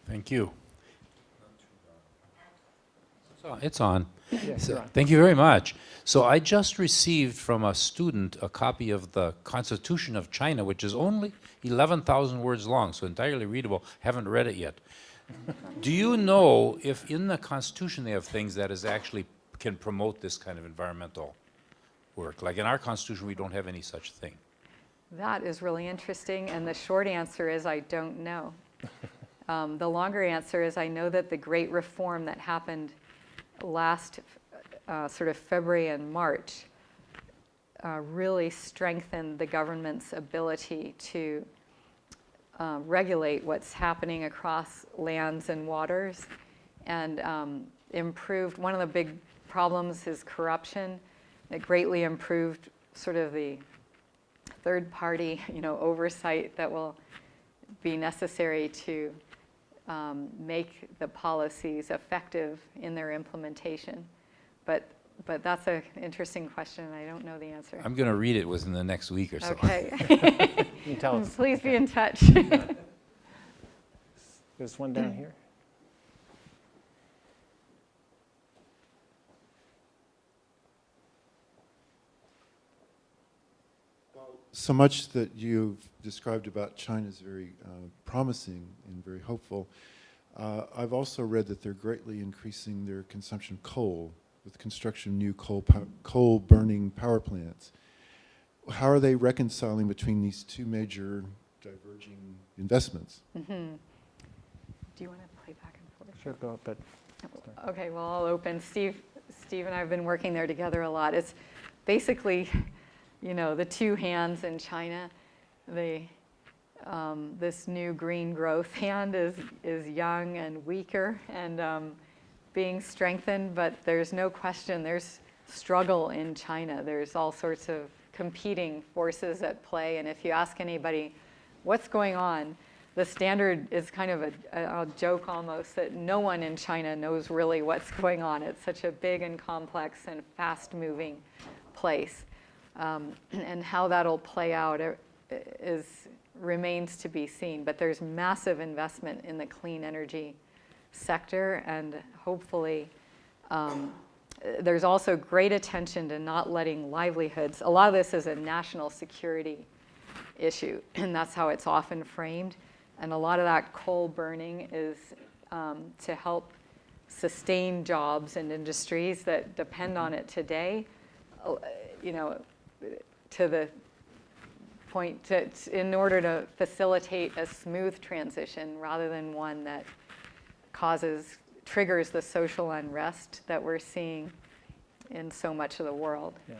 S4: thank you. It's on.
S2: yeah,
S4: So,
S2: you're on.
S4: thank you very much. So I just received from a student a copy of the Constitution of China, which is only 11,000 words long, so entirely readable. Haven't read it yet. Do you know if in the Constitution they have things that is actually can promote this kind of environmental work? Like in our Constitution, we don't have any such thing.
S3: That is really interesting, and the short answer is I don't know. The longer answer is I know that the great reform that happened last sort of February and March really strengthened the government's ability to regulate what's happening across lands and waters, and improved. One of the big problems is corruption. It greatly improved sort of the third-party, oversight that will be necessary to make the policies effective in their implementation. But that's an interesting question, and I don't know the answer.
S4: I'm going to read it within the next week or so.
S3: Okay.
S2: You can tell us.
S3: Please be in touch.
S2: There's one down here.
S5: So much that you've described about China is very promising and very hopeful. I've also read that they're greatly increasing their consumption of coal with construction of new coal-burning power plants. How are they reconciling between these two major diverging investments?
S3: Mm-hmm. Do you want to play back and forth?
S2: Sure, go up, but
S3: Okay, well, I'll open. Steve and I have been working there together a lot. It's basically, the two hands in China. This new green growth hand is young and weaker and being strengthened, but there's no question there's struggle in China. There's all sorts of competing forces at play, and if you ask anybody what's going on, the standard is kind of a joke almost that no one in China knows really what's going on. It's such a big and complex and fast-moving place. And how that'll play out remains to be seen. But there's massive investment in the clean energy sector, and hopefully there's also great attention to not letting livelihoods. A lot of this is a national security issue, and that's how it's often framed. And a lot of that coal burning is to help sustain jobs and industries that depend on it today, to the point in order to facilitate a smooth transition rather than one that triggers the social unrest that we're seeing in so much of the world.
S2: yeah.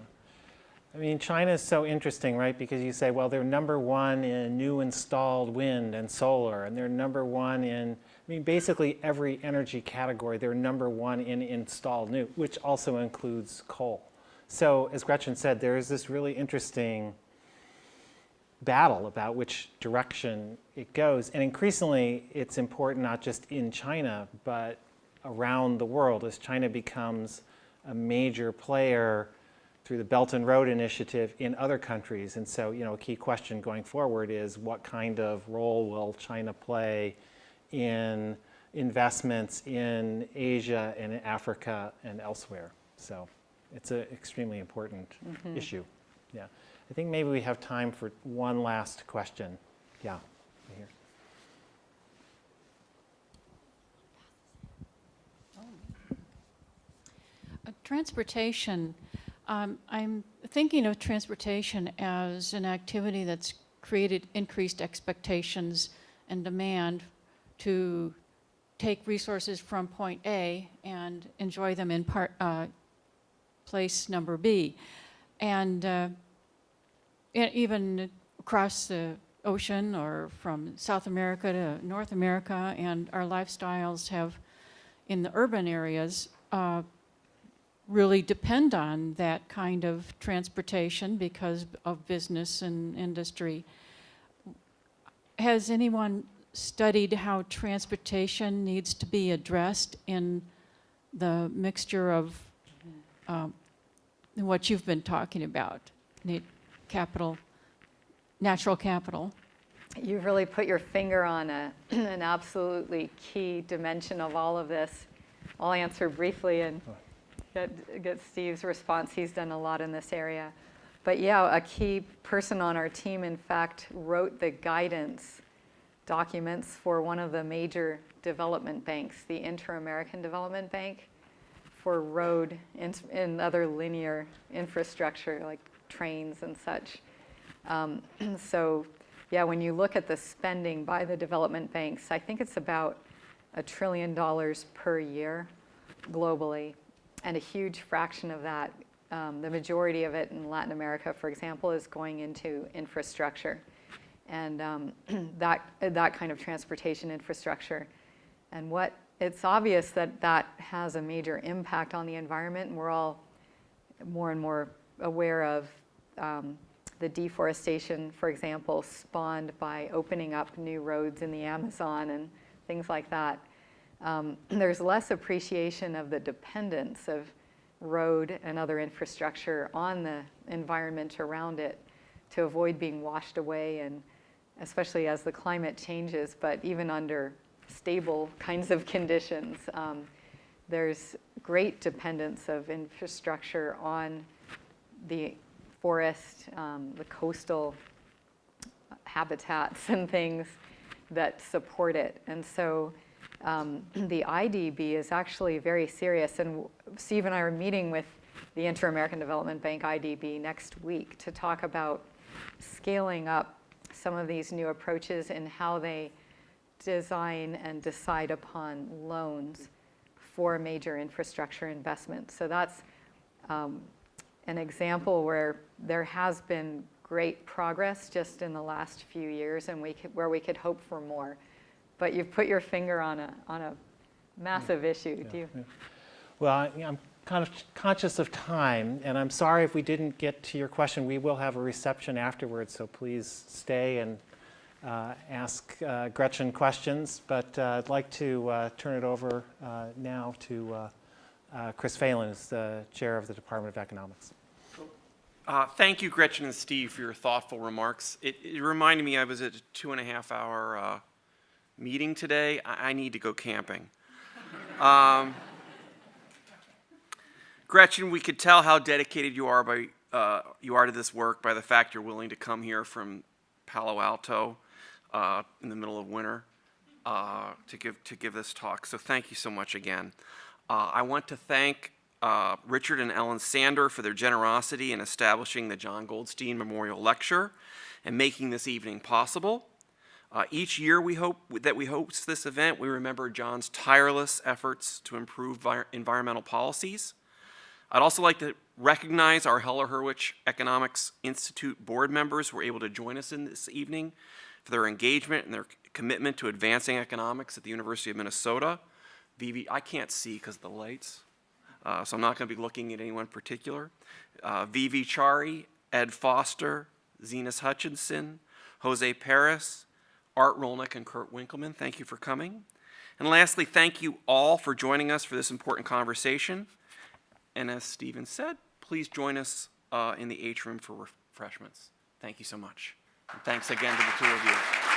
S2: I mean, China is so interesting, right? Because you say, well, they're number one in new installed wind and solar, and they're number one in, basically every energy category, they're number one in installed new, which also includes coal. So, as Gretchen said, there is this really interesting battle about which direction it goes. And increasingly, it's important not just in China, but around the world as China becomes a major player through the Belt and Road Initiative in other countries. And so, a key question going forward is what kind of role will China play in investments in Asia and in Africa and elsewhere? So it's an extremely important issue. Yeah. I think maybe we have time for one last question. Yeah, right here.
S6: Transportation. I'm thinking of transportation as an activity that's created increased expectations and demand to take resources from point A and enjoy them in place number B. And even across the ocean or from South America to North America, and our lifestyles have, in the urban areas, really depend on that kind of transportation because of business and industry. Has anyone studied how transportation needs to be addressed in the mixture of what you've been talking about, capital, natural capital?
S3: You've really put your finger on an absolutely key dimension of all of this. I'll answer briefly and get Steve's response. He's done a lot in this area. But yeah, a key person on our team, in fact, wrote the guidance documents for one of the major development banks, the Inter-American Development Bank, for road and other linear infrastructure like trains and such. So yeah, when you look at the spending by the development banks, I think it's about $1 trillion per year globally. And a huge fraction of that, the majority of it in Latin America, for example, is going into infrastructure. And that kind of transportation infrastructure. And it's obvious that that has a major impact on the environment, and we're all more and more aware of the deforestation, for example, spawned by opening up new roads in the Amazon and things like that. There's less appreciation of the dependence of road and other infrastructure on the environment around it to avoid being washed away, and especially as the climate changes, but even under stable kinds of conditions. There's great dependence of infrastructure on the forest, the coastal habitats and things that support it. And so the IDB is actually very serious. And Steve and I are meeting with the Inter-American Development Bank, IDB, next week to talk about scaling up some of these new approaches in how they design and decide upon loans for major infrastructure investments. So that's an example where there has been great progress just in the last few years, and where we could hope for more. But you've put your finger on a massive issue.
S2: Yeah,
S3: Do you?
S2: yeah. Well, I'm kind of conscious of time, and I'm sorry if we didn't get to your question. We will have a reception afterwards, so please stay and ask Gretchen questions. But I'd like to turn it over now to Chris Phelan, who's the chair of the Department of Economics.
S7: Thank you, Gretchen and Steve, for your thoughtful remarks. It reminded me I was at a 2.5-hour meeting today. I need to go camping. Gretchen, we could tell how dedicated you are to this work by the fact you're willing to come here from Palo Alto in the middle of winter to give this talk. So thank you so much again. I want to thank Richard and Ellen Sander for their generosity in establishing the John Goldstein Memorial Lecture and making this evening possible. Each year we host this event, we remember John's tireless efforts to improve environmental policies. I'd also like to recognize our Heller-Hurwitz Economics Institute board members who were able to join us in this evening for their engagement and their commitment to advancing economics at the University of Minnesota. Vivi, I can't see because of the lights, so I'm not going to be looking at anyone in particular. Vivi Chari, Ed Foster, Zenas Hutchinson, Jose Perez, Art Rolnick, and Kurt Winkleman, thank you for coming. And lastly, thank you all for joining us for this important conversation. And as Stephen said, please join us in the atrium for refreshments. Thank you so much. And thanks again to the two of you.